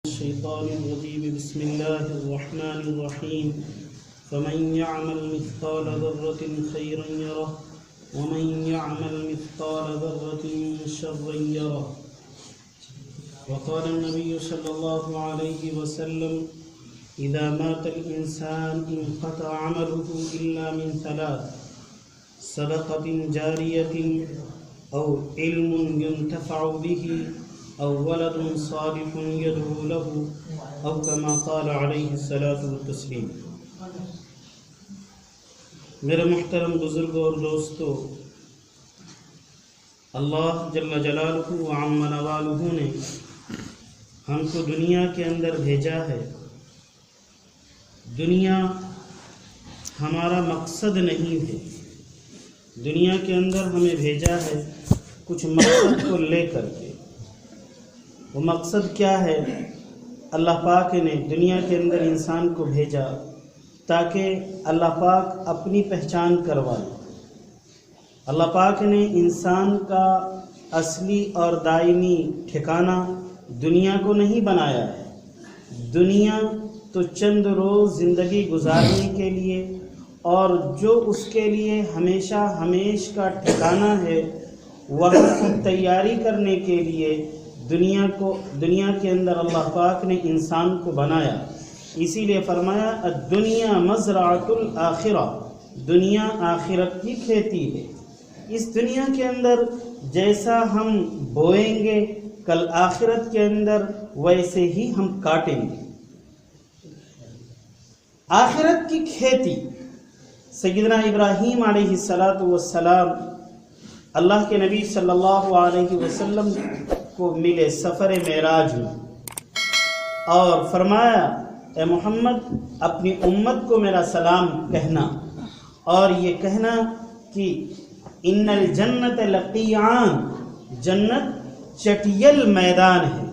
الشيطان الرجيم بسم الله الرحمن الرحيم فمن يعمل مثقال ذرة خيرا يره ومن يعمل مثقال ذرة شرا يره. وقال النبي صلى الله عليه وسلم إذا مات الإنسان انقطع عمله إلا من ثلاث: صدقة جارية أو علم ينتفع به أو ولد صالح يدعو له أو كما قال عليه الصلاة والتسلیم. میرے محترم بزرگوں اور دوستو، اللہ جل جلالہ و عم نوالہ نے ہم کو دنیا کے اندر بھیجا ہے. دنیا ہمارا مقصد نہیں ہے. دنیا کے اندر ہمیں بھیجا ہے کچھ مقصد کو لے کر کے. وہ مقصد کیا ہے؟ اللہ پاک نے دنیا کے اندر انسان کو بھیجا تاکہ اللہ پاک اپنی پہچان کروائے. اللہ پاک نے انسان کا اصلی اور دائمی ٹھکانہ دنیا کو نہیں بنایا ہے. دنیا تو چند روز زندگی گزارنے کے لیے اور جو اس کے لیے ہمیشہ ہمیش کا ٹھکانہ ہے وہاں کی تیاری کرنے کے لیے دنیا کے اندر اللہ پاک نے انسان کو بنایا. اسی لیے فرمایا الدنیا مزرعۃ الآخرہ، دنیا آخرت کی کھیتی ہے. اس دنیا کے اندر جیسا ہم بوئیں گے کل آخرت کے اندر ویسے ہی ہم کاٹیں گے. آخرت کی کھیتی سیدنا ابراہیم علیہ السلام اللہ کے نبی صلی اللہ علیہ وسلم کو ملے سفر معراج میں اور فرمایا اے محمد اپنی امت کو میرا سلام کہنا اور یہ کہنا کہ ان الجنت لقیعان، جنت چٹیل میدان ہے.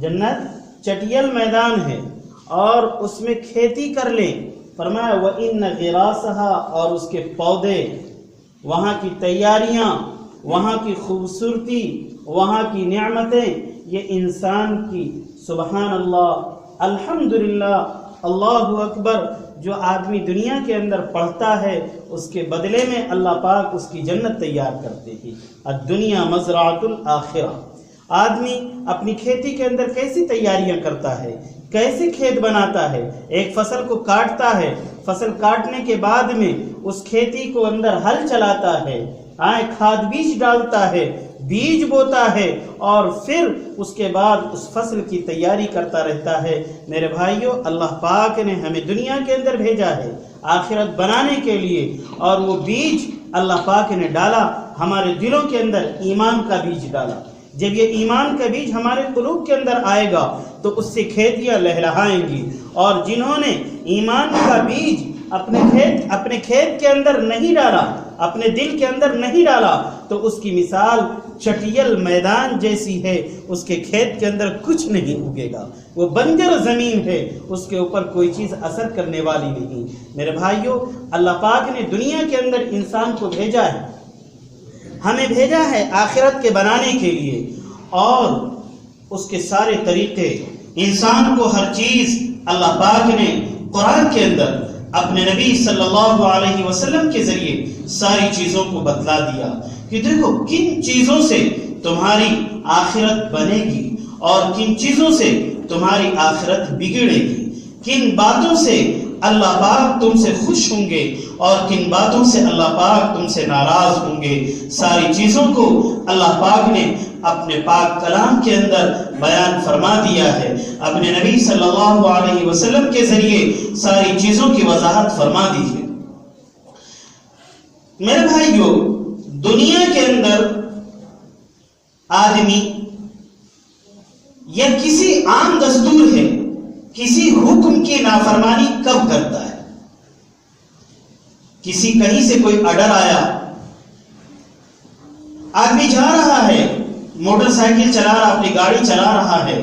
جنت چٹیل میدان ہے اور اس میں کھیتی کر لیں. فرمایا وَإِنَّ غِرَاسَهَا، اور اس کے پودے، وہاں کی تیاریاں، وہاں کی خوبصورتی، وہاں کی نعمتیں، یہ انسان کی سبحان اللہ الحمدللہ اللہ اکبر جو آدمی دنیا کے اندر پڑھتا ہے اس کے بدلے میں اللہ پاک اس کی جنت تیار کرتے ہیں. الدنیا مزرعۃ الآخرہ. آدمی اپنی کھیتی کے اندر کیسی تیاریاں کرتا ہے، کیسے کھیت بناتا ہے. ایک فصل کو کاٹتا ہے، فصل کاٹنے کے بعد میں اس کھیتی کو اندر ہل چلاتا ہے، کھاد بیج ڈالتا ہے، بیج بوتا ہے اور پھر اس کے بعد اس فصل کی تیاری کرتا رہتا ہے. میرے بھائیوں، اللہ پاک نے ہمیں دنیا کے اندر بھیجا ہے آخرت بنانے کے لیے، اور وہ بیج اللہ پاک نے ڈالا ہمارے دلوں کے اندر، ایمان کا بیج ڈالا. جب یہ ایمان کا بیج ہمارے قلوب کے اندر آئے گا تو اس سے کھیتیاں لہلہائیں گی. اور جنہوں نے ایمان کا بیج اپنے کھیت کے اندر نہیں ڈالا، اپنے دل کے اندر نہیں ڈالا، تو اس کی مثال چٹیل میدان جیسی ہے. اس کے کھیت کے اندر کچھ نہیں اگے گا، وہ بنجر زمین ہے، اس کے اوپر کوئی چیز اثر کرنے والی نہیں. میرے بھائیوں، اللہ پاک نے دنیا کے اندر انسان کو بھیجا ہے، ہمیں بھیجا ہے آخرت کے بنانے کے لیے، اور اس کے سارے طریقے، انسان کو ہر چیز اللہ پاک نے قرآن کے اندر اپنے نبی صلی اللہ علیہ وسلم کے ذریعے ساری چیزوں کو بتلا دیا کہ دیکھو کن چیزوں سے تمہاری آخرت بنے گی اور کن چیزوں سے تمہاری آخرت بگڑے گی، کن باتوں سے اللہ پاک تم سے خوش ہوں گے اور کن باتوں سے اللہ پاک تم سے ناراض ہوں گے. ساری چیزوں کو اللہ پاک نے اپنے پاک کلام کے اندر بیان فرما دیا ہے. اپنے نبی صلی اللہ علیہ وسلم کے ذریعے ساری چیزوں کی وضاحت فرما دی ہے. میرے بھائیو، دنیا کے اندر آدمی یا کسی عام دستور ہے، کسی حکم کی نافرمانی کب کرتا ہے؟ کسی کہیں سے کوئی آرڈر آیا، آدمی جا رہا ہے، موٹر سائیکل چلا رہا، اپنی گاڑی چلا رہا ہے،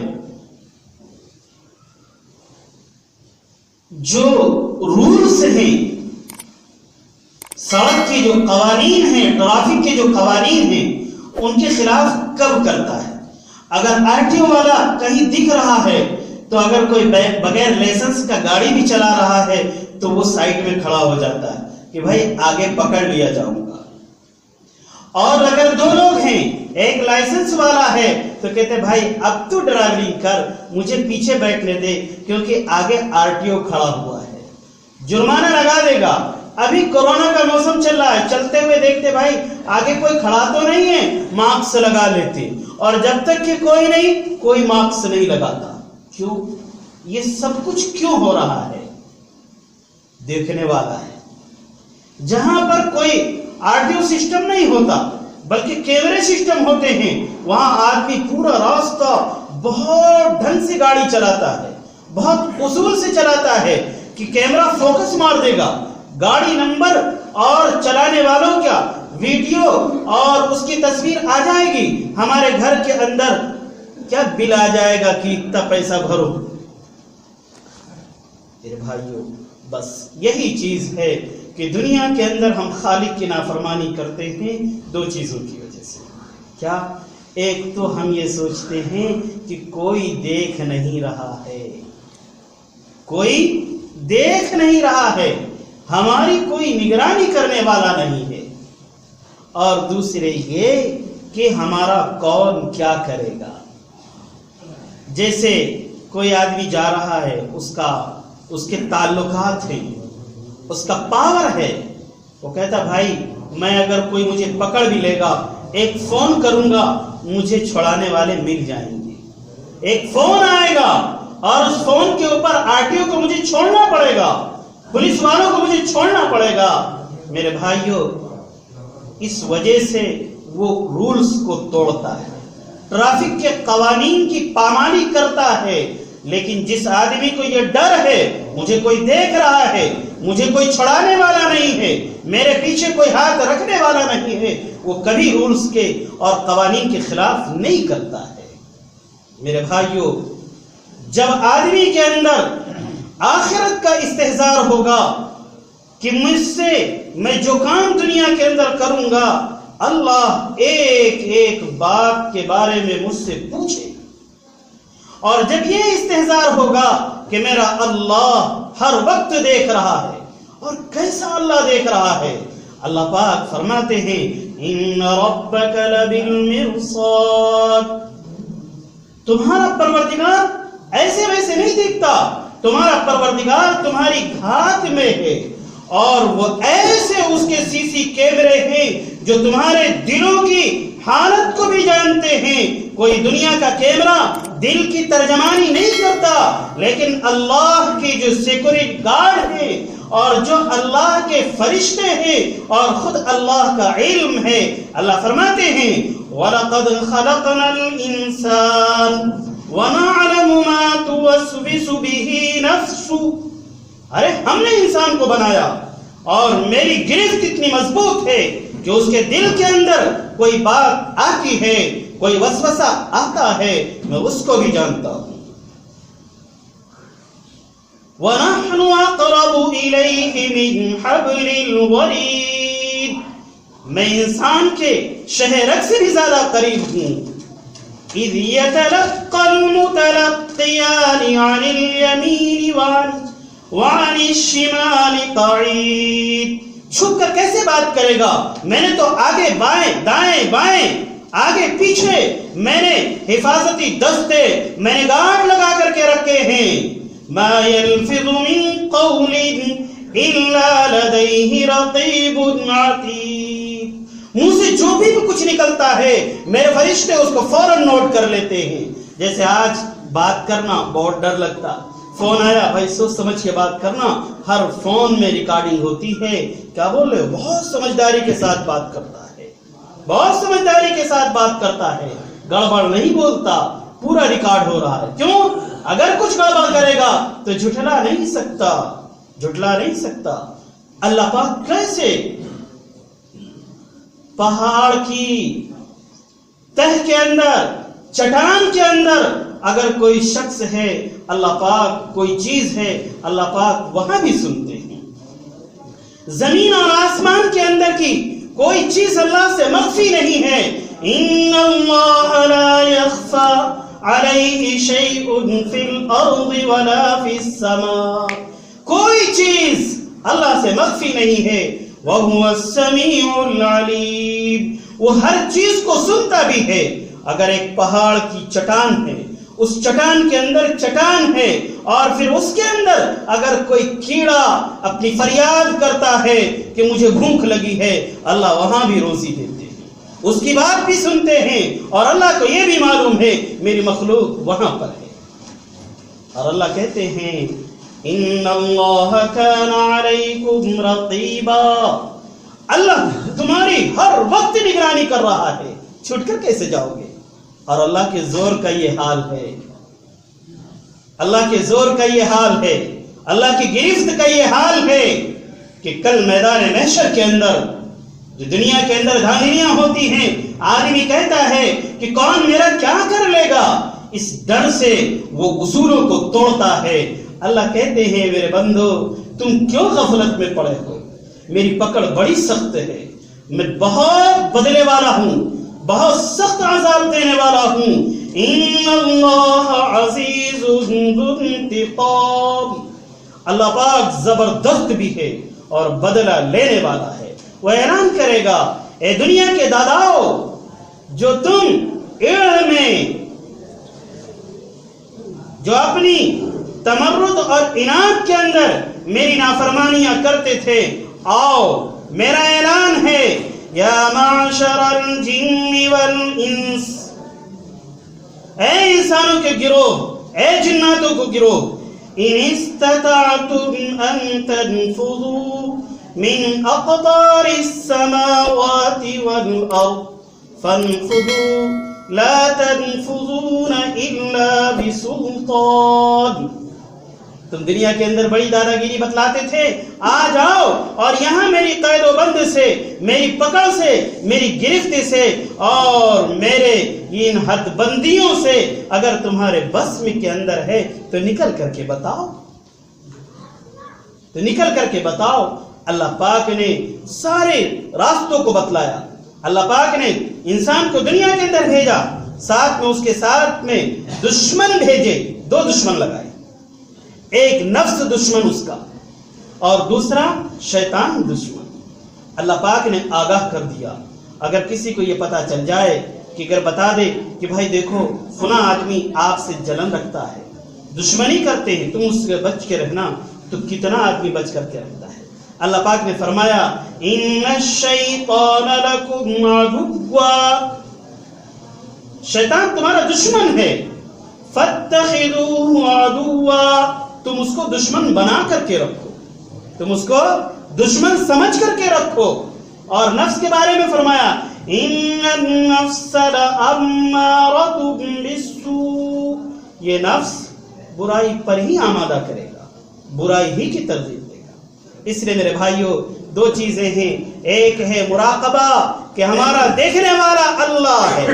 جو رولز ہیں، سڑک کے جو قوانین ہیں، ٹریفک کے جو قوانین ہیں، ان کے خلاف کب کرتا ہے؟ اگر RTO والا کہیں دکھ رہا ہے تو اگر کوئی بغیر لائسنس کا گاڑی بھی چلا رہا ہے تو وہ سائڈ میں کھڑا ہو جاتا ہے کہ بھائی آگے پکڑ لیا جاؤں گا. اور اگر دو لوگ ہیں، ایک لائسنس والا ہے تو کہتے بھائی اب تو ڈرائیونگ کر، مجھے پیچھے بیٹھنے دے کیونکہ آگے RTO کھڑا ہوا ہے، جرمانہ لگا دے گا. ابھی کورونا کا موسم چل رہا ہے، چلتے ہوئے دیکھتے بھائی آگے کوئی کھڑا تو نہیں ہے، ماسک لگا لیتے. اور جب تک کہ کوئی ماسک نہیں لگاتا. کیوں؟ یہ سب کچھ کیوں ہو رہا ہے؟ دیکھنے والا ہے. جہاں پر کوئی RTO سسٹم نہیں ہوتا بلکہ کیمرے سسٹم ہوتے ہیں، وہاں آدمی پورا راستہ بہت ڈھنگ سے گاڑی چلاتا ہے، بہت اصول سے چلاتا ہے کہ کیمرہ فوکس مار دے گا، گاڑی نمبر اور چلانے والوں کا ویڈیو اور اس کی تصویر آ جائے گی، ہمارے گھر کے اندر کیا بل آ جائے گا کہ اتنا پیسہ بھرو. میرے بھائیوں، بس یہی چیز ہے کہ دنیا کے اندر ہم خالق کی نافرمانی کرتے ہیں دو چیزوں کی وجہ سے. کیا؟ ایک تو ہم یہ سوچتے ہیں کہ کوئی دیکھ نہیں رہا ہے، کوئی دیکھ نہیں رہا ہے، ہماری کوئی نگرانی کرنے والا نہیں ہے. اور دوسرے یہ کہ ہمارا کون کیا کرے گا. جیسے کوئی آدمی جا رہا ہے، اس کے تعلقات ہیں، اس کا پاور ہے، وہ کہتا بھائی میں اگر کوئی مجھے پکڑ بھی لے گا، ایک فون کروں گا مجھے چھڑانے والے مل جائیں گے. ایک فون آئے گا اور اس فون کے اوپر RTO کو مجھے چھوڑنا پڑے گا، پولیس والوں کو مجھے چھوڑنا پڑے گا. میرے بھائیوں، اس وجہ سے وہ رولز کو توڑتا ہے، ٹریفک کے قوانین کی پامالی کرتا ہے. لیکن جس آدمی کو یہ ڈر ہے مجھے کوئی دیکھ رہا ہے، مجھے کوئی چھڑانے والا نہیں ہے، میرے پیچھے کوئی ہاتھ رکھنے والا نہیں ہے، وہ کبھی رولز کے اور قوانین کے خلاف نہیں کرتا ہے. میرے بھائیوں، جب آدمی کے اندر آخرت کا استحضار ہوگا کہ مجھ سے میں جو کام دنیا کے اندر کروں گا اللہ ایک ایک بات کے بارے میں مجھ سے پوچھے، اور جب یہ استحضار ہوگا کہ میرا اللہ ہر وقت دیکھ رہا ہے، اور کیسا اللہ دیکھ رہا ہے، اللہ پاک فرماتے ہیں ان ربک لبالمرصاد، تمہارا پروردگار ایسے ویسے نہیں دیکھتا، تمہارا پروردگار تمہاری گھات میں ہے، اور وہ ایسے اس کے CC کیمرے ہیں جو تمہارے دلوں کی حالت کو بھی جانتے ہیں. کوئی دنیا کا کیمرہ دل کی ترجمانی نہیں کرتا، لیکن اللہ کی جو سیکورٹی گارڈ ہے اور جو اللہ کے فرشتے ہیں اور خود اللہ کا علم ہے. اللہ فرماتے ہیں وَلَقَدْ خَلَقْنَا الْإِنسَانَ وَنَعْلَمُ مَا تُوَسْوِسُ بِهِ نَفْسُهُ، ارے ہم نے انسان کو بنایا اور میری گرفت اتنی مضبوط ہے کہ اس کے دل کے اندر کوئی بات آتی ہے، کوئی وسوسہ آتا ہے، میں اس کو بھی جانتا ہوں. وَنَحْنُ أَقْرَبُ إِلَيْهِ مِنْ حَبْلِ الْوَرِيدِ، میں انسان کے شہ رگ سے بھی زیادہ قریب ہوں. إِذْ يَتَلَقَّى الْمُتَلَقِّيَانِ عَنِ الْيَمِينِ وَعَنِ الشِّمَالِ قَعِيدٌ، چھپ کر کیسے بات کرے گا؟ میں نے تو آگے بائیں دائیں بائیں آگے پیچھے میں نے حفاظتی دستے میں نے گارڈ لگا کر کے رکھے ہیں. مَا يَلْفِظُ مِن قَوْلٍ إِلَّا لَدَيْهِ رَقِيبٌ عَتِيدٌ، منہ سے جو بھی کچھ نکلتا ہے میرے فرشتے اس کو فوراً نوٹ کر لیتے ہیں. جیسے آج بات کرنا بہت ڈر لگتا، فون آیا بھائی سوچ سمجھ کے بات کرنا، ہر فون میں ریکارڈنگ ہوتی ہے. کیا بول رہے ہو؟ بہت سمجھداری کے ساتھ بات کرتا ہے، بہت سمجھداری کے ساتھ بات کرتا ہے، گڑبڑ نہیں بولتا، پورا ریکارڈ ہو رہا ہے. کیوں؟ اگر کچھ گڑبڑ کرے گا تو جھٹلا نہیں سکتا، جھٹلا نہیں سکتا. اللہ پاک کیسے پہاڑ کی تہ کے اندر، چٹان کے اندر اگر کوئی شخص ہے، اللہ پاک کوئی چیز ہے، اللہ پاک وہاں بھی سنتے ہیں. زمین اور آسمان کے اندر کی کوئی چیز اللہ سے مخفی نہیں ہے. ان اللہ لا یخفا علیہ شیء فی الارض ولا فی السماء، کوئی چیز اللہ سے مخفی نہیں ہے، وَهُوَ السَّمِيعُ الْعَلِيمُ، وہ ہر چیز کو سنتا بھی ہے۔ اگر ایک پہاڑ کی چٹان ہے، اس چٹان کے اندر چٹان ہے، اور پھر اس کے اندر اگر کوئی کیڑا اپنی فریاد کرتا ہے کہ مجھے بھوک لگی ہے، اللہ وہاں بھی روزی دیتے ہیں، اس کی بات بھی سنتے ہیں، اور اللہ کو یہ بھی معلوم ہے میری مخلوق وہاں پر ہے۔ اور اللہ کہتے ہیں ان اللہ کان علیکم رقیبا، اللہ تمہاری ہر وقت نگرانی کر رہا ہے، چھوٹ کر کیسے جاؤ گے؟ اور اللہ کے زور کا یہ حال ہے، اللہ کے زور کا یہ حال ہے، اللہ کی گرفت کا یہ حال ہے کہ کل میدان محشر کے اندر جو دنیا کے اندر دھاندلیاں ہوتی ہیں، آدمی کہتا ہے کہ کون میرا کیا کر لے گا، اس ڈر سے وہ اصولوں کو توڑتا ہے۔ اللہ کہتے ہیں میرے بندو تم کیوں غفلت میں پڑے ہو، میری پکڑ بڑی سخت ہے، میں بہت بدلے والا ہوں، بہت سخت عذاب دینے والا ہوں۔ ان اللہ عزیز ذو انتقام، اللہ پاک زبردست بھی ہے اور بدلہ لینے والا ہے۔ وہ اعلان کرے گا اے دنیا کے داداؤ، جو تم ایڑھ میں جو اپنی تمرد اور اناد کے اندر میری نافرمانیاں کرتے تھے، آؤ میرا اعلان ہے، یا معشر الجن والانس، اے انسانوں کے گروہ، اے جناتوں کو گروہ، ان استطعتم ان تنفذوا من اقطار السماوات والارض فانفذوا لا تنفذون الا بسلطان۔ تم دنیا کے اندر بڑی دادا گیری بتلاتے تھے، آ جاؤ اور یہاں میری قید و بند سے، میری پکڑ سے، میری گرفت سے اور میرے ان حد بندیوں سے اگر تمہارے بس میں کے اندر ہے تو نکل کر کے بتاؤ، تو نکل کر کے بتاؤ۔ اللہ پاک نے سارے راستوں کو بتلایا، اللہ پاک نے انسان کو دنیا کے اندر بھیجا، ساتھ میں اس کے ساتھ میں دشمن بھیجے، دو دشمن لگائے، ایک نفس دشمن اس کا اور دوسرا شیطان دشمن۔ اللہ پاک نے آگاہ کر دیا، اگر کسی کو یہ پتا چل جائے کہ اگر بتا دے کہ بھائی دیکھو فلاں آدمی آپ سے جلن رکھتا ہے، دشمنی کرتے ہیں، تم اس سے بچ کے رہنا، تو کتنا آدمی بچ کر کے رہتا ہے۔ اللہ پاک نے فرمایا ان الشیطان لکم عدو، شیطان تمہارا دشمن ہے، فاتخذوہ عدوا، تم اس کو دشمن بنا کر کے رکھو، تم اس کو دشمن سمجھ کر کے رکھو۔ اور نفس کے بارے میں فرمایا ان النفس لامارۃ بالسوء، یہ نفس برائی پر ہی آمادہ کرے گا، برائی ہی کی ترغیب دے گا۔ اس لیے میرے بھائیوں دو چیزیں ہیں، ایک ہے مراقبہ کہ ہمارا دیکھنے والا اللہ ہے،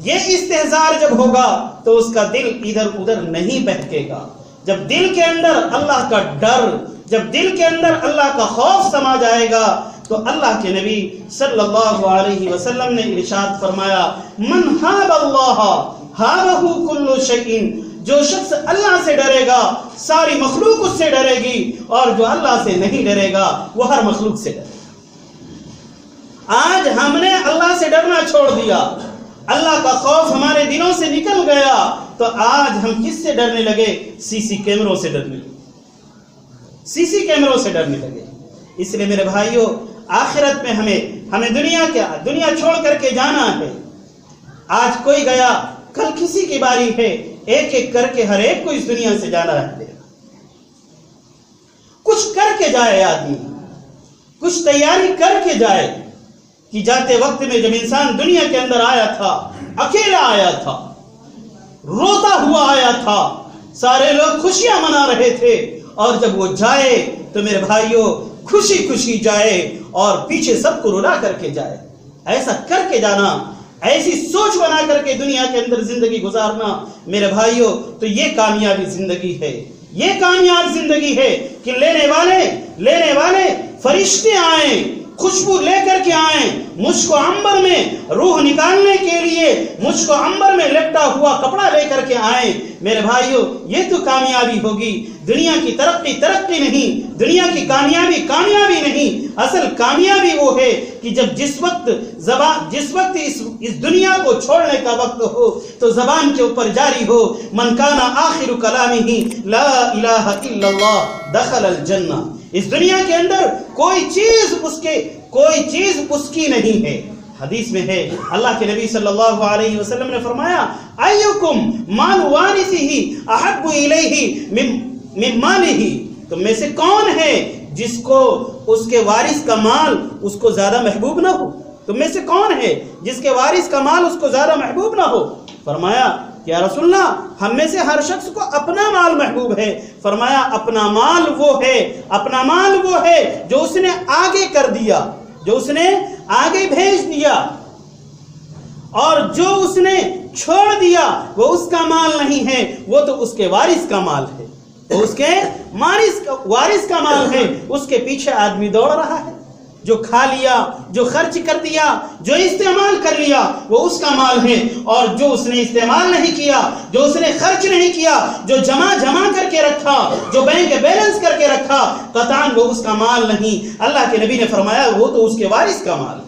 یہ استحضار جب ہوگا تو اس کا دل ادھر ادھر نہیں بہکے گا۔ جب دل کے اندر اللہ کا ڈر، جب دل کے اندر اللہ کا خوف سما جائے گا تو اللہ کے نبی صلی اللہ علیہ وسلم نے ارشاد فرمایا من ہاب اللہ ہابہ کل شیء، جو شخص اللہ سے ڈرے گا ساری مخلوق اس سے ڈرے گی، اور جو اللہ سے نہیں ڈرے گا وہ ہر مخلوق سے ڈرے گا۔ آج ہم نے اللہ سے ڈرنا چھوڑ دیا، اللہ کا خوف ہمارے دلوں سے نکل گیا، تو آج ہم کس سے ڈرنے لگے؟ سی سی کیمروں سے ڈرنے لگے، سی سی کیمروں سے ڈرنے لگے۔ اس لیے میرے بھائیوں آخرت میں ہمیں دنیا چھوڑ کر کے جانا ہے۔ آج کوئی گیا، کل کسی کی باری ہے، ایک ایک کر کے ہر ایک کو اس دنیا سے جانا ہے۔ کچھ کر کے جائے آدمی، کچھ تیاری کر کے جائے کہ جاتے وقت میں جب انسان دنیا کے اندر آیا تھا اکیلا آیا تھا، روتا ہوا آیا تھا، سارے لوگ خوشیاں منا رہے تھے، اور جب وہ جائے تو میرے بھائیوں خوشی خوشی جائے اور پیچھے سب کو رلا کر کے جائے۔ ایسا کر کے جانا، ایسی سوچ بنا کر کے دنیا کے اندر زندگی گزارنا میرے بھائیوں، تو یہ کامیابی زندگی ہے، یہ کامیاب زندگی ہے کہ لینے والے فرشتے آئیں خوشبو لے کر کے آئیں، مجھ کو عنبر میں روح نکالنے کے لیے مجھ کو عنبر میں لپٹا ہوا کپڑا لے کر کے آئیں۔ میرے بھائیو، یہ تو کامیابی ہوگی۔ دنیا کی ترقی نہیں، دنیا کی کامیابی نہیں۔ اصل کامیابی وہ ہے کہ جس وقت اس دنیا کو چھوڑنے کا وقت ہو تو زبان کے اوپر جاری ہو، من کان آخر کلامہ لا الہ الا اللہ دخل الجنہ۔ اس دنیا کے اندر کوئی چیز اس کی نہیں ہے۔ حدیث میں ہے، اللہ کے نبی صلی اللہ علیہ وسلم نے فرمایا، ایکم مال وارثہ احب الیہ من مالہ، تم میں سے کون ہے جس کو اس کے وارث کا مال اس کو زیادہ محبوب نہ ہو؟ تم میں سے کون ہے جس کے وارث کا مال اس کو زیادہ محبوب نہ ہو؟ فرمایا کہ یا رسول اللہ، ہم میں سے ہر شخص کو اپنا مال محبوب ہے۔ فرمایا اپنا مال وہ ہے جو اس نے آگے کر دیا، جو اس نے آگے بھیج دیا، اور جو اس نے چھوڑ دیا وہ اس کا مال نہیں ہے، وہ تو اس کے وارث کا مال ہے، وہ اس کے وارث کا مال ہے۔ اس کے پیچھے آدمی دوڑ رہا ہے، جو کھا لیا، جو خرچ کر دیا، جو استعمال کر لیا وہ اس کا مال ہے، اور جو اس نے استعمال نہیں کیا، جو اس نے خرچ نہیں کیا، جو جمع کر کے رکھا، جو بینک بیلنس کر کے رکھا، قطعاً وہ اس کا مال نہیں۔ اللہ کے نبی نے فرمایا وہ تو اس کے وارث کا مال ہے۔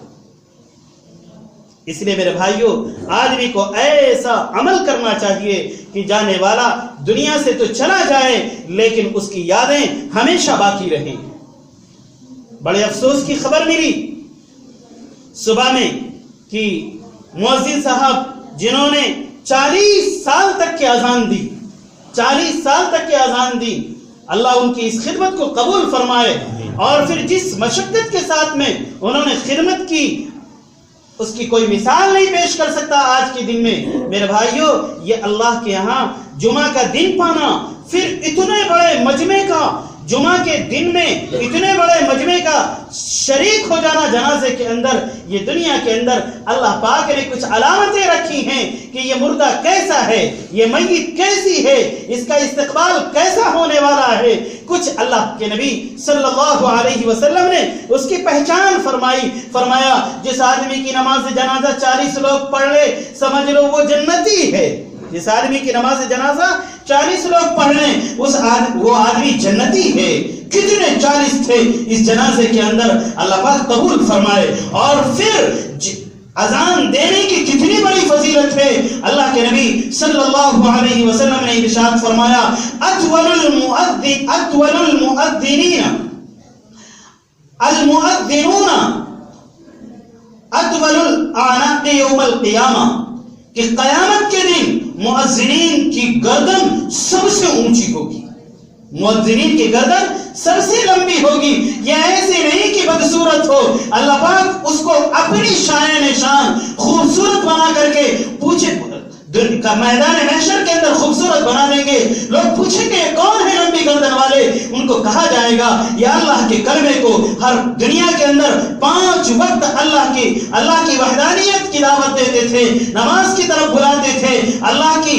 اس لیے میرے بھائیوں، آدمی کو ایسا عمل کرنا چاہیے کہ جانے والا دنیا سے تو چلا جائے لیکن اس کی یادیں ہمیشہ باقی رہیں۔ بڑے افسوس کی خبر ملی صبح میں کہ مؤذن صاحب جنہوں نے 40 سال تک کی اذان دی، اللہ ان کی اس خدمت کو قبول فرمائے، اور پھر جس مشقت کے ساتھ میں انہوں نے خدمت کی اس کی کوئی مثال نہیں پیش کر سکتا آج کے دن میں۔ میرے بھائیوں، یہ اللہ کے یہاں جمعہ کا دن پانا، پھر اتنے بڑے مجمع کا، جمعہ کے دن میں اتنے بڑے مجمع کا شریک ہو جانا جنازے کے اندر، یہ دنیا کے اندر اللہ پاک نے کچھ علامتیں رکھی ہیں کہ یہ مردہ کیسا ہے، یہ میت کیسی ہے، اس کا استقبال کیسا ہونے والا ہے۔ کچھ اللہ کے نبی صلی اللہ علیہ وسلم نے اس کی پہچان فرمایا جس آدمی کی نماز جنازہ 40 لوگ پڑھ لے سمجھ لو وہ جنتی ہے۔ جس آدمی کی نماز جنازہ 40 لوگ پڑھ لیں وہ آدمی جنتی ہے۔ کتنے 40 تھے اس جنازے کے اندر، اللہ پاک قبول فرمائے۔ اور پھر اذان دینے کی کتنی بڑی فضیلت ہے، اللہ کے نبی صلی اللہ علیہ وسلم نے ارشاد فرمایا، اطول المؤذنون اطول الاعناق یوم القیامہ، کہ قیامت کے دن مؤذنین کی گردن سب سے اونچی ہوگی، مؤذنین کی گردن سب سے لمبی ہوگی۔ یہ ایسے نہیں کہ بدصورت ہو، اللہ پاک اس کو اپنی شان خوبصورت بنا کر کے پوچھے میدان محشر کے اندر خوبصورت بنا دیں گے۔ لوگ پوچھیں گے کون ہے لمبی گردن والے، ان کو کہا جائے گا یا اللہ کے کلمے کو ہر دنیا کے اندر 5 وقت اللہ کی وحدانیت کی دعوت دیتے تھے، نماز کی طرف بلاتے تھے، اللہ کی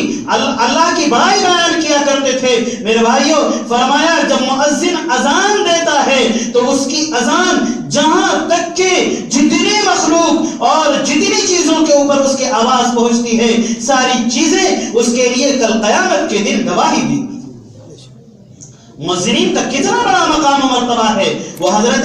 بڑائی بیان کیا کرتے تھے۔ میرے بھائیوں، فرمایا جب مؤذن اذان دیتا ہے تو اس کی اذان جہاں تک کہ جتنی مخلوق اور جتنی چیزوں کے اوپر اس کی آواز پہنچتی ہے، ساری چیزیں اس کے لیے کل قیامت کے دن گواہی دیں گی۔ مؤذنین کا کتنا بڑا مقام و مرتبہ ہے۔ وہ حضرت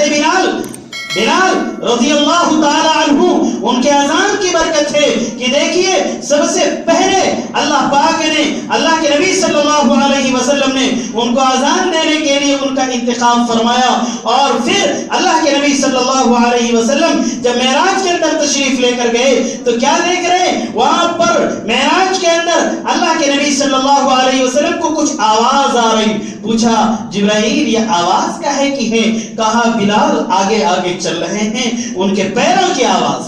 بلال رضی اللہ تعالی عنہ، ان کے اذان کی برکت ہے کہ دیکھیے سب سے پہلے اللہ پاک نے، اللہ کے نبی صلی اللہ علیہ وسلم نے ان کو اذان دینے کے لیے ان کا انتخاب فرمایا، اور پھر اللہ کے نبی صلی اللہ علیہ وسلم جب معراج کے اندر تشریف لے کر گئے تو کیا دیکھ رہے، وہاں پر معراج کے اندر اللہ کے نبی صلی اللہ علیہ وسلم کو کچھ آواز آ رہی۔ پوچھا جبرائیل یہ آواز کا ہے کہ ہے؟ کہا بلال آگے آگے چل رہے ہیں، ان کے پیروں کی آواز،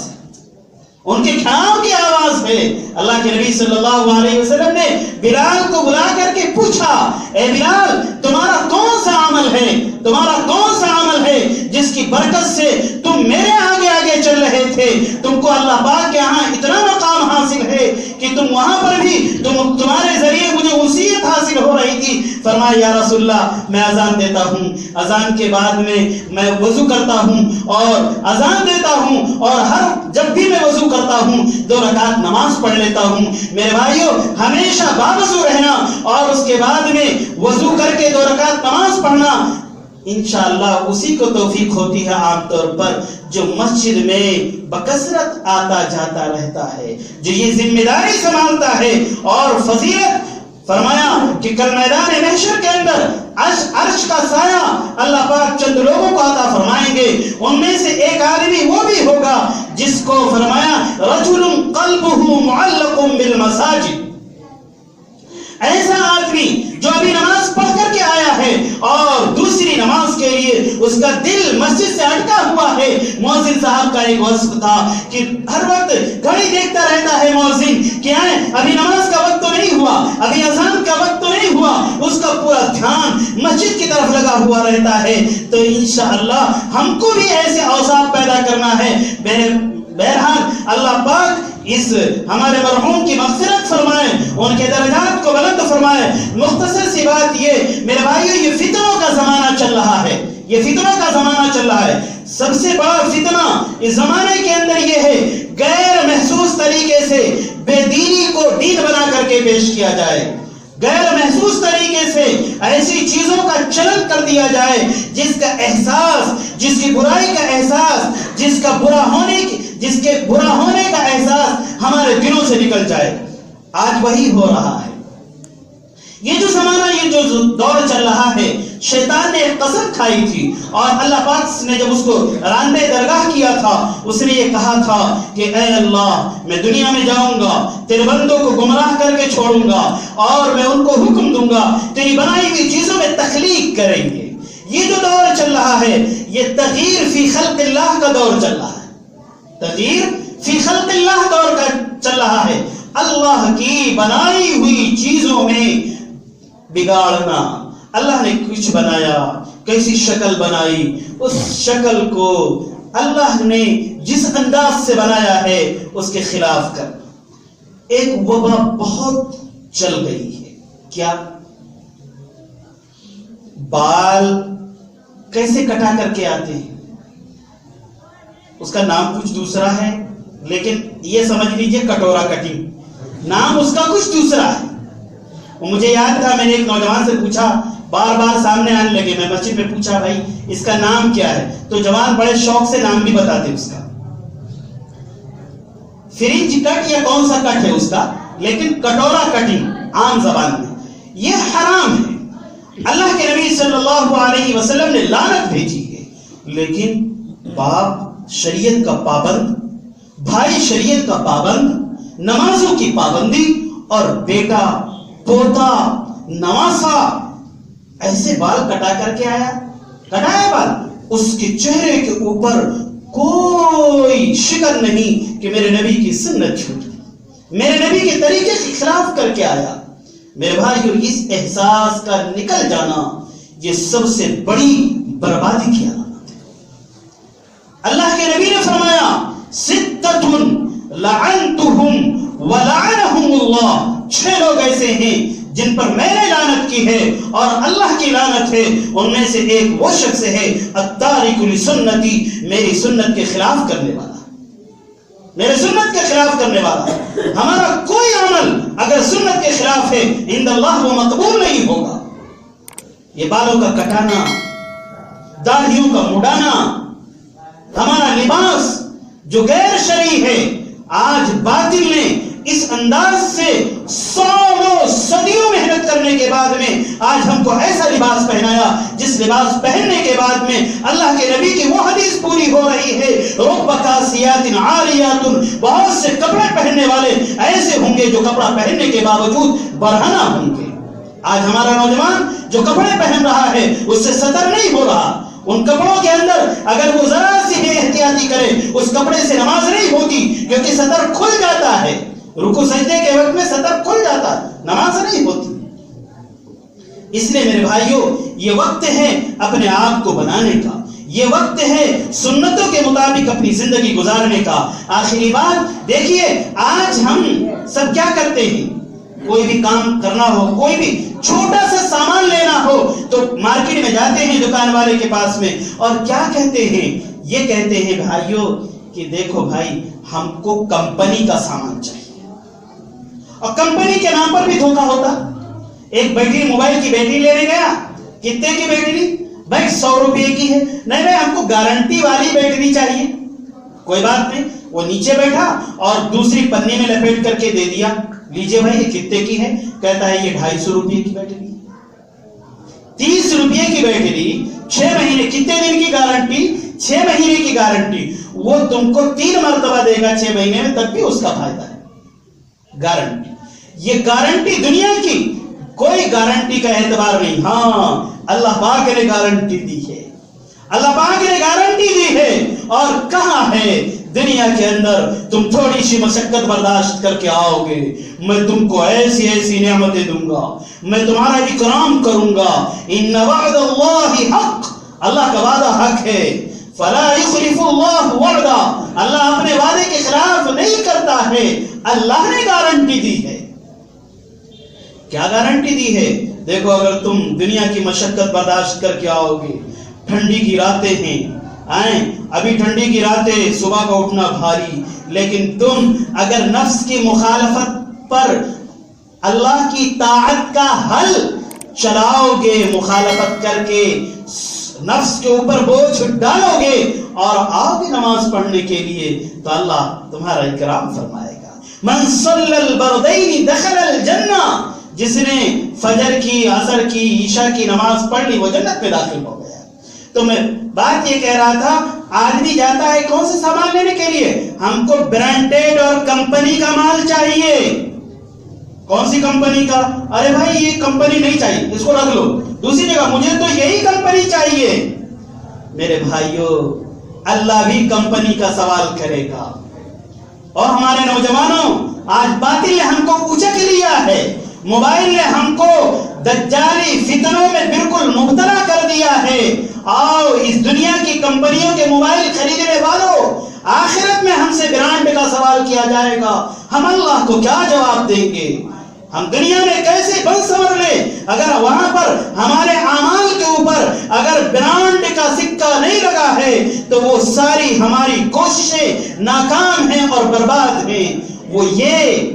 ان کے کھڑاؤں کی آواز ہے۔ اللہ کے نبی صلی اللہ علیہ وسلم نے بلال کو بلا کر کے پوچھا، اے بلال تمہارا کون سا عمل ہے جس کی برکت سے تم میرے آگے آگے چل رہے تھے؟ تم کو اللہ پاک کے ہاں اتنا مقام حاصل ہے کہ تم وہاں پر بھی تمہارے ذریعے مجھے وصیت حاصل ہو رہی تھی۔ فرمایا یا رسول اللہ میں اذان دیتا ہوں، اذان کے بعد میں وضو کرتا ہوں اور اذان دیتا ہوں، اور جب بھی میں وضو کرتا ہوں 2 رکعت نماز پڑھ لیتا ہوں۔ میرے بھائیو ہمیشہ باوضو رہنا اور اس کے بعد میں وضو کر کے 2 رکعت نماز پڑھنا، انشاءاللہ اسی کو توفیق ہوتی ہے عام طور پر جو مسجد میں بکثرت آتا جاتا رہتا ہے، جو یہ ذمہ داری سنبھالتا ہے۔ اور فضیلت فرمایا کہ کل میدان محشر کے اندر عرش کا سایہ اللہ پاک چند لوگوں کو عطا فرمائیں گے، ان میں سے ایک آدمی وہ بھی ہوگا جس کو فرمایا رجل قلبہ معلق بالمساجد، ایسا آدمی جو ابھی نماز پڑھ کر کے آیا ہے اور دوسری نماز کے لیے اس کا دل مسجد سے اٹکا ہوا ہے۔ مؤذن صاحب کا ایک وصف تھا کہ ہر وقت گھڑی دیکھتا رہتا ہے مؤذن کہ ابھی نماز کا وقت تو نہیں ہوا، ابھی اذان کا وقت تو نہیں ہوا، اس کا پورا دھیان مسجد کی طرف لگا ہوا رہتا ہے۔ تو انشاءاللہ ہم کو بھی ایسے اوصاف پیدا کرنا ہے۔ بہرحال اللہ پاک اس ہمارے مرحوم کی مغفرت فرمائے، ان کے درجات کو بلند فرمائے۔ مختصر سی بات یہ میرے بھائیو، یہ فتنوں کا زمانہ چل رہا ہے، یہ فتنوں کا زمانہ چل رہا ہے۔ سب سے بڑا فتنہ اس زمانے کے اندر یہ ہے غیر محسوس طریقے سے بے دینی کو دین بنا کر کے پیش کیا جائے، غیر محسوس طریقے سے ایسی چیزوں کا چلن کر دیا جائے جس کا احساس، جس کی برائی کا احساس، جس کے برا ہونے کا احساس ہمارے دلوں سے نکل جائے۔ آج وہی ہو رہا ہے۔ یہ جو زمانہ، یہ جو دور چل رہا ہے، شیطان نے ایک قسم کھائی تھی اور اللہ پاک نے جب اس کو راندے درگاہ کیا تھا، اس نے یہ کہا تھا کہ اے اللہ میں دنیا میں جاؤں گا، تیرے بندوں کو گمراہ کر کے چھوڑوں گا اور میں ان کو حکم دوں گا تیری بنائی ہوئی چیزوں میں تخلیق کریں گے۔ یہ جو دور چل رہا ہے یہ تغییر فی خلق اللہ کا دور چل رہا ہے، تغییر فی خلق اللہ دور کا چل رہا ہے۔ اللہ کی بنائی ہوئی چیزوں میں بگاڑنا، اللہ نے کچھ بنایا، کیسی شکل بنائی، اس شکل کو اللہ نے جس انداز سے بنایا ہے اس کے خلاف کرنا۔ ایک وبا بہت چل گئی ہے، کیا؟ بال کیسے کٹا کر کے آتے ہیں، اس کا نام کچھ دوسرا ہے، لیکن یہ سمجھ لیجئے کٹورا کٹنگ، نام اس کا کچھ دوسرا ہے۔ مجھے یاد تھا میں نے ایک نوجوان سے پوچھا، بار بار سامنے آنے لگے، میں مسجد میں پوچھا بھائی اس کا نام کیا ہے، تو جوان بڑے شوق سے نام بھی بتاتے اس کا، فرنج کٹ یا کون سا کٹ ہے اس کا، لیکن کٹورا کٹنگ عام زبان میں یہ حرام ہے۔ اللہ کے نبی صلی اللہ علیہ وسلم نے لعنت بھیجی ہے، لیکن باپ شریعت کا پابند، بھائی شریعت کا پابند، نمازوں کی پابندی، اور بیٹا پوتا نواسا ایسے بال کٹا کر کے آیا، کٹایا بال، اس کے چہرے کے اوپر کوئی شکر نہیں کہ میرے نبی کی سنت چھوٹ گئی، میرے نبی کے طریقے کے خلاف کر کے آیا۔ میرے بھائیو اس احساس کا نکل جانا یہ سب سے بڑی بربادی کی علامت ہے۔ اللہ کے نبی نے فرمایا ستۃ لعنتہم ولعنہم اللہ، 6 لوگ ایسے ہیں جن پر میں نے لعنت کی ہے اور اللہ کی لعنت ہے، ان میں سے ایک وہ شخص ہے التارک لسنتی، میری سنت کے خلاف کرنے والا، میرے سنت کے خلاف کرنے والا۔ ہمارا کوئی عمل اگر سنت کے خلاف ہے عند اللہ وہ مقبول نہیں ہوگا۔ یہ بالوں کا کٹانا، داڑھیوں کا مڈانا، ہمارا لباس جو غیر شرعی ہے، آج باطل نے اس انداز سے سالوں صدیوں محنت کرنے کے بعد میں آج ہم کو ایسا لباس پہنایا جس لباس پہننے کے بعد میں اللہ کے نبی کی وہ حدیث پوری ہو رہی ہے، رب کاسیات عاریات، بہت سے کپڑے پہننے والے ایسے ہوں گے جو کپڑا پہننے کے باوجود برہنہ ہوں گے۔ آج ہمارا نوجوان جو کپڑے پہن رہا ہے اس سے ستر نہیں ہو رہا، ان کپڑوں کے اندر اگر وہ ذرا سی بے احتیاطی کرے اس کپڑے سے نماز نہیں ہوتی، کیونکہ ستر کھل جاتا ہے، رکوع سجدے کے وقت میں ستر کھل جاتا ہے، نماز نہیں ہوتی۔ اس لیے میرے بھائیوں یہ وقت ہے اپنے آپ کو بنانے کا، یہ وقت ہے سنتوں کے مطابق اپنی زندگی گزارنے کا۔ آخری بات دیکھیے، آج ہم سب کیا کرتے ہیں، کوئی بھی کام کرنا ہو، کوئی بھی چھوٹا سا سامان لینا ہو تو مارکیٹ میں جاتے ہیں دکان والے کے پاس میں، اور کیا کہتے ہیں؟ یہ کہتے ہیں بھائیوں کہ دیکھو بھائی ہم کو کمپنی کا سامان چاہیے، اور کمپنی کے نام پر بھی دھوکہ ہوتا۔ ایک بیٹری، موبائل کی بیٹری لینے گیا، کتنے کی بیٹری؟ بھائی 100 روپے کی ہے۔ نہیں بھائی ہم کو گارنٹی والی بیٹری چاہیے۔ کوئی بات نہیں، وہ نیچے بیٹھا اور دوسری پنی میں لپیٹ کر کے دے دیا، لیجئے بھائی یہ کتنے کی ہے؟ کہتا ہے یہ 250 روپے کی بیٹری، 30 روپے کی بیٹری، 6 مہینے، کتنے دن کی گارنٹی؟ 6 مہینے کی گارنٹی۔ وہ تم کو 3 مرتبہ دے گا 6 مہینے میں، تب بھی اس کا فائدہ ہے۔ گارنٹی، یہ گارنٹی دنیا کی، کوئی گارنٹی کا اعتبار نہیں۔ ہاں اللہ پاک نے گارنٹی دی ہے، اللہ پاک نے گارنٹی دی ہے۔ اور کہاں ہے دنیا کے اندر تم تھوڑی سی مشقت برداشت کر کے آؤ گے، میں تم کو ایسی ایسی نعمتیں دوں گا، میں تمہارا اکرام کروں گا۔ ان وعد اللہ حق، اللہ کا وعدہ حق ہے۔ فلا یخلف اللہ وعدہ، اللہ اپنے وعدے کے خلاف نہیں کرتا ہے۔ اللہ نے گارنٹی دی ہے۔ کیا گارنٹی دی ہے؟ دیکھو اگر تم دنیا کی مشقت برداشت کر کے آؤ گے، ٹھنڈی کی راتیں ہیں، ابھی ٹھنڈی کی راتیں، صبح کا اٹھنا بھاری، لیکن تم اگر نفس کی مخالفت پر اللہ کی طاعت کا حل چلاؤ گے، مخالفت کر کے نفس کے اوپر بوجھ ڈالو گے اور آؤ گے نماز پڑھنے کے لیے، تو اللہ تمہارا اکرام فرمائے گا۔ من صلی البردین دخل الجنہ، جس نے فجر کی، عصر کی، عشاء کی نماز پڑھ لی وہ جنت میں داخل ہو گیا۔ تو میں بات یہ کہہ رہا تھا، آدمی جاتا ہے کون سے سامان لینے کے لیے؟ ہم کو برانڈیڈ اور کمپنی کا مال چاہیے۔ کون سی کمپنی کا؟ ارے بھائی یہ کمپنی نہیں چاہیے، اس کو رکھ لو۔ دوسری جگہ مجھے تو یہی کمپنی چاہیے۔ میرے بھائیوں اللہ بھی کمپنی کا سوال کرے گا۔ اور ہمارے نوجوانوں، آج باطل نے ہم کو اچک لیا ہے، موبائل نے ہم کو دجالی فتنوں میں بالکل مبتلا کر دیا ہے۔ آؤ اس دنیا کی کمپنیوں کے موبائل خریدنے والوں، آخرت میں ہم سے برانڈ کا سوال کیا جائے گا، ہم اللہ کو کیا جواب دیں گے؟ ہم دنیا میں کیسے بن سنور لیں اگر وہاں پر ہمارے اعمال کے اوپر اگر برانڈ کا سکہ نہیں لگا ہے تو وہ ساری ہماری کوششیں ناکام ہیں اور برباد ہیں۔ وہ یہ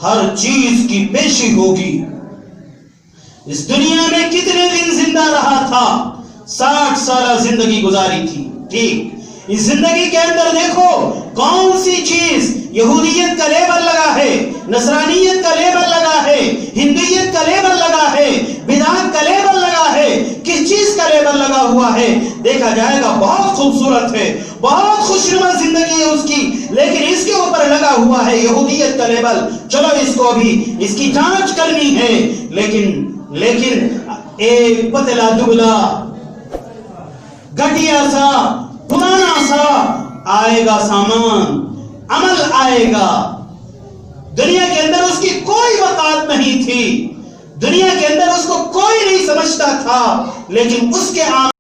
ہر چیز کی پیشی ہوگی۔ اس دنیا میں کتنے دن زندہ رہا تھا؟ 60 سالہ زندگی گزاری تھی، ٹھیک؟ اس زندگی کے اندر دیکھو کون سی چیز، یہودیت کا لیبل لگا ہے، نصرانیت کا لیبل لگا ہے، ہندویت کا لیبل لگا ہے، بدعت کا لیبل لگا ہے، کس چیز کا لیبل لگا ہوا ہے؟ دیکھا جائے گا بہت خوبصورت ہے، بہت خوشنما زندگی ہے اس کی، لیکن اس کے اوپر لگا ہوا ہے یہودیت کا لیبل۔ چلو اس کو بھی اس کی جانچ کرنی ہے، لیکن ایک پتلا دبلا گھٹیا سا پرانا سا آئے گا سامان، عمل آئے گا۔ دنیا کے اندر اس کی کوئی وقات نہیں تھی، دنیا کے اندر اس کو کوئی نہیں سمجھتا تھا، لیکن اس کے